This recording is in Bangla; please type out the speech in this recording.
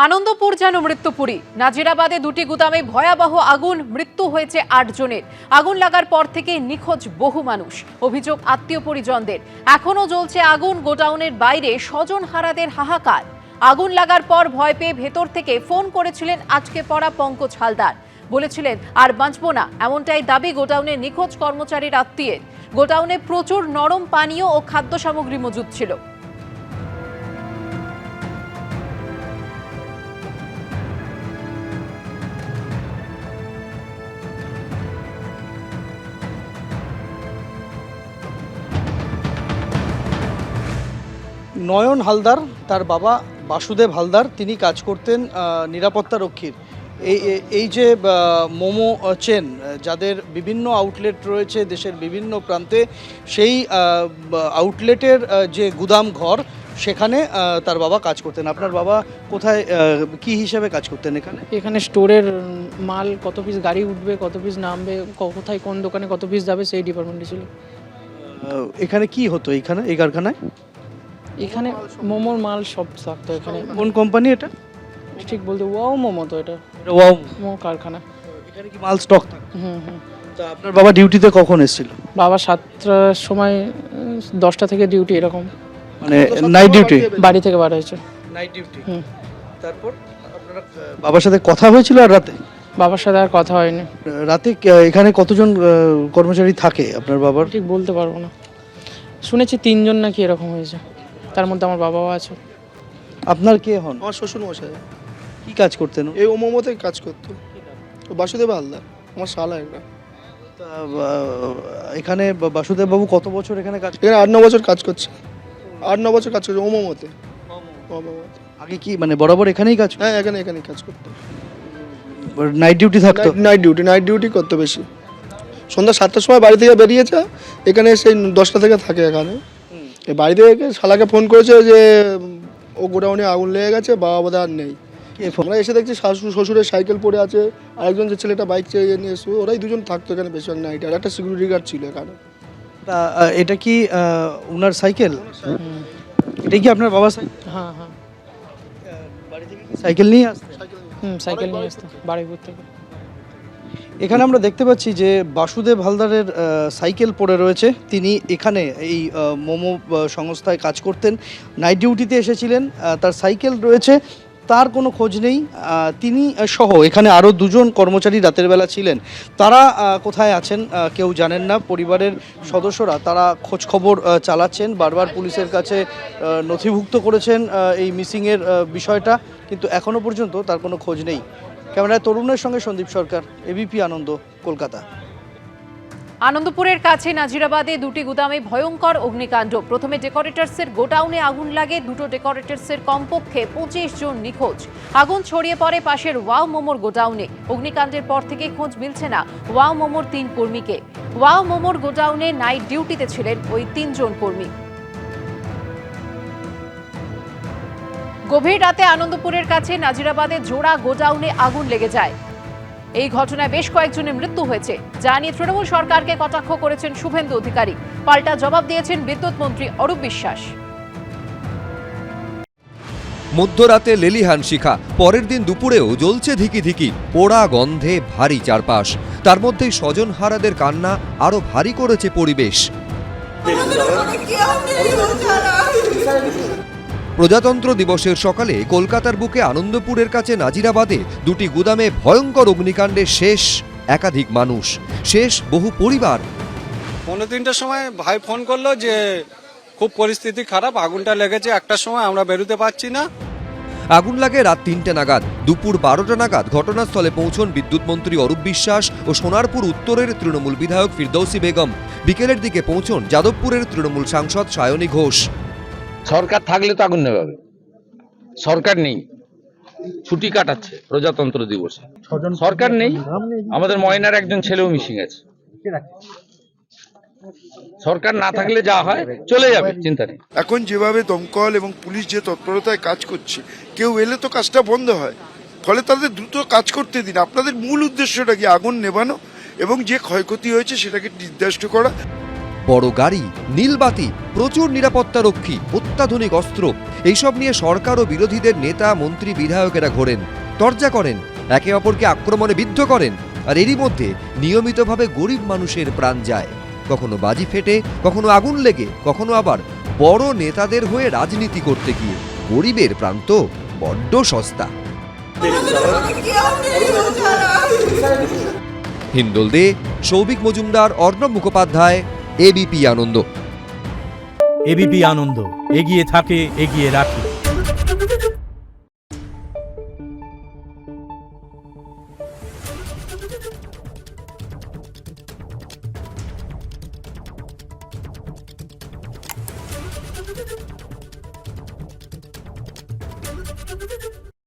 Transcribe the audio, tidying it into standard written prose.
আনন্দপুর যেন মৃত্যুপুরী। নাজিরাবাদে দুটি গুদামে ভয়াবহ আগুন, মৃত্যু হয়েছে ৮ জনের। আগুন লাগার পর থেকে নিখোঁজ বহু মানুষ। অভিযোগ আত্মীয় পরিজনদের। এখনো জ্বলছে আগুন। গোডাউনের বাইরে স্বজনহারাদের হাহাকার। আগুন লাগার পর ভয় পেয়ে ভেতর থেকে ফোন করেছিলেন আজকে পড়া পঙ্কজ হালদার। বলেছিলেন আর বাঁচবো না, এমনটাই দাবি গোডাউনের নিখোঁজ কর্মচারীর আত্মীয়ের। গোডাউনে প্রচুর নরম পানীয় ও খাদ্য সামগ্রী মজুদ ছিল। নয়ন হালদার, তার বাবা বাসুদেব হালদার, তিনি কাজ করতেন নিরাপত্তা রক্ষীর। এই যে মোমো চেন, যাদের বিভিন্ন আউটলেট রয়েছে দেশের বিভিন্ন প্রান্তে, সেই আউটলেটের যে গুদাম ঘর, সেখানে তার বাবা কাজ করতেন। আপনার বাবা কোথায় কি হিসেবে কাজ করতেন? এখানে স্টোরের মাল কত পিস গাড়ি উঠবে, কত পিস নামবে, কোথায় কোন দোকানে কত পিস যাবে, সেই ডিপার্টমেন্টে ছিল। এখানে কি হতো এই কারখানায়? এখানে মোমোর মাল সব থাকতো। এখানে কোন কোম্পানি এটা? ঠিক বলতে ওয়াও মোমো, তো এটা ওয়াও মোমো কারখানা। এখানে কি মাল স্টক থাকে? হুম। তা আপনার বাবা ডিউটিতে কখন এসেছিল? বাবা 7টার সময়, 10টা থেকে ডিউটি, এরকম মানে নাইট ডিউটি? বাড়ি থেকে বার হয়েছে। Night duty. হুম। তারপর আপনারা বাবার সাথে কথা হয়েছিল? আর রাতে? বাবার সাথে আর কথা হয়নি। রাতে এখানে কতজন কর্মচারী থাকে আপনার বাবার? ঠিক বলতে পারবো না, শুনেছি 3 জন নাকি এরকম হয়েছে, তার মধ্যে আমার বাবাও আছে। আপনার কে হন? আমার শ্বশুর মশাই কি কাজ করতেন? এই ওমোমোতে কাজ করতো। ও বাসুদেব হালদার, আমার শালা একটা। তা, এখানে বাসুদেব বাবু কত বছর এখানে কাজ? এখানে 8-9 বছর কাজ করছে। 8-9 বছর কাজ করছে ওমোমোতে। আগে কি মানে বরাবর এখানেই কাজ? হ্যাঁ, এখানেই কাজ করতো। নাইট ডিউটি থাকতো? নাইট ডিউটি করতো বেশি। সন্ধ্যা 7টার সময় বাড়ি থেকে বেরিয়েছে, এখানে সেই 10টা থেকে থাকে এখানে। এই বাড়ি থেকে শালাকে ফোন করেছে যে ও গোডাউনে আগুন লেগে গেছে, বাবা বোধহয় আর নেই। আমরা এসে দেখছি শ্বশুরের সাইকেল পড়ে আছে, আরেকজন যে ছেলেটা বাইক চেয়ে নিয়ে এসে, ওরাই দুজন থাকতো এখানে বেশিরভাগ নাইটে, আর একটা সিকিউরিটি গার্ড ছিল এখানে। তা এটা কি ওনার সাইকেল? এটা কি আপনার বাবা সাইকেল? হ্যাঁ। বাড়ি থেকে কি সাইকেল নিয়ে আসতেন? সাইকেল নিয়ে আসতো বাড়িপুর থেকে। এখানে আমরা দেখতে পাচ্ছি যে বাসুদেব হালদারের সাইকেল পড়ে রয়েছে। তিনি এখানে এই মোমো সংস্থায় কাজ করতেন, নাইট ডিউটিতে এসেছিলেন, তার সাইকেল রয়েছে, তার কোনো খোঁজ নেই। তিনি সহ এখানে আরও 2জন কর্মচারী রাতের বেলা ছিলেন, তারা কোথায় আছেন কেউ জানেন না। পরিবারের সদস্যরা তারা খোঁজ খবর চালাচ্ছেন, বারবার পুলিশের কাছে নথিভুক্ত করেছেন এই মিসিংয়ের বিষয়টা, কিন্তু এখনও পর্যন্ত তার কোনো খোঁজ নেই। ক্যামেরায় তরুণের সঙ্গে সন্দীপ সরকার, এবিপি আনন্দ, কলকাতা। আনন্দপুরের কাছে নাজিরাবাদে দুটি গুদামে ভয়ঙ্কর অগ্নিকাণ্ড। প্রথমে ডেকোরেটরসের গোডাউনে আগুন লাগে। দুটো ডেকোরেটরসের কমপক্ষে 25 জন নিখোঁজ। আগুন ছড়িয়ে পড়ে পাশের ওয়াও মোমোর গোডাউনে। অগ্নিকাণ্ডের পর থেকে খোঁজ মিলছে না ওয়াও মোমোর 3 কর্মীকে। ওয়াও মোমোর গোডাউনে নাইট ডিউটিতে ছিলেন ওই 3 জন কর্মী। গভীর রাতে আনন্দপুরের কাছে নাজিরাবাদে জোড়া গোডাউনে আগুন লেগে যায়। এই ঘটনায় বেশ কয়েকজনের মৃত্যু হয়েছে, যা নিয়ে তৃণমূল সরকারকে কটাক্ষ করেছেন শুভেন্দু অধিকারী। পাল্টা জবাব দিয়েছেন বিদ্যুৎ মন্ত্রী অরূপ বিশ্বাস। মধ্যরাতে লেলিহান শিখা, পরের দিন দুপুরেও জ্বলছে ধিকি ধিকি, পোড়া গন্ধে ভারী চারপাশ। তার মধ্যেই স্বজনহারাদের কান্না আরো ভারী করেছে পরিবেশ। প্রজাতন্ত্র দিবসের সকালে কলকাতার বুকে আনন্দপুরের কাছে নাজিরাবাদে দুটি গুদামে ভয়ঙ্কর অগ্নিকাণ্ডে শেষ একাধিক মানুষ, শেষ বহু পরিবার। 3:30টার সময় ভাই ফোন করলো যে খুব পরিস্থিতি খারাপ, আগুনটা লেগেছে 1টার সময়, আমরা বেরোতে পারছি না। আগুন লাগে রাত 3টে নাগাদ। দুপুর 12টা নাগাদ ঘটনাস্থলে পৌঁছন বিদ্যুৎ মন্ত্রী অরূপ বিশ্বাস ও সোনারপুর উত্তরের তৃণমূল বিধায়ক ফিরদৌসী বেগম। বিকেলের দিকে পৌঁছন যাদবপুরের তৃণমূল সাংসদ সায়নী ঘোষ। সরকার থাকলে তো আগুন নেভাবে, সরকার নেই, ছুটি কাটাচ্ছে প্রজাতন্ত্র দিবসে। সরকার নেই, আমাদের ময়নার একজন ছেলেও মিসিং আছে। সরকার না থাকলে যা হয় চলে যাবে, চিন্তা নেই। এখন যেভাবে দমকল এবং পুলিশ যে তৎপরতায় কাজ করছে, কেউ এলে তো কাজটা বন্ধ হয়, ফলে তাদের দ্রুত কাজ করতে দিন। আপনাদের মূল উদ্দেশ্যটা কি? আগুন নেভানো এবং যে ক্ষয়ক্ষতি হয়েছে সেটাকে নির্দিষ্ট করা। বড় গাড়ি, নীলবাতি, প্রচুর নিরাপত্তা রক্ষী, অত্যাধুনিক অস্ত্র, এইসব নিয়ে সরকার ও বিরোধীদের নেতা, মন্ত্রী, বিধায়কেরা ঘোরেন, তরজা করেন, একে অপরকে আক্রমণে বিদ্ধ করেন। আর এরই মধ্যে নিয়মিতভাবে গরিব মানুষের প্রাণ যায়, কখনো বাজি ফেটে, কখনো আগুন লেগে, কখনো আবার বড় নেতাদের হয়ে রাজনীতি করতে গিয়ে। গরিবের প্রাণ তো বড্ড সস্তা। হিন্দোল দে, সৌভিক মজুমদার, অর্ণব মুখোপাধ্যায়, এবিপি আনন্দ। এবিপি আনন্দ, এগিয়ে থাকে, এগিয়ে রাখে।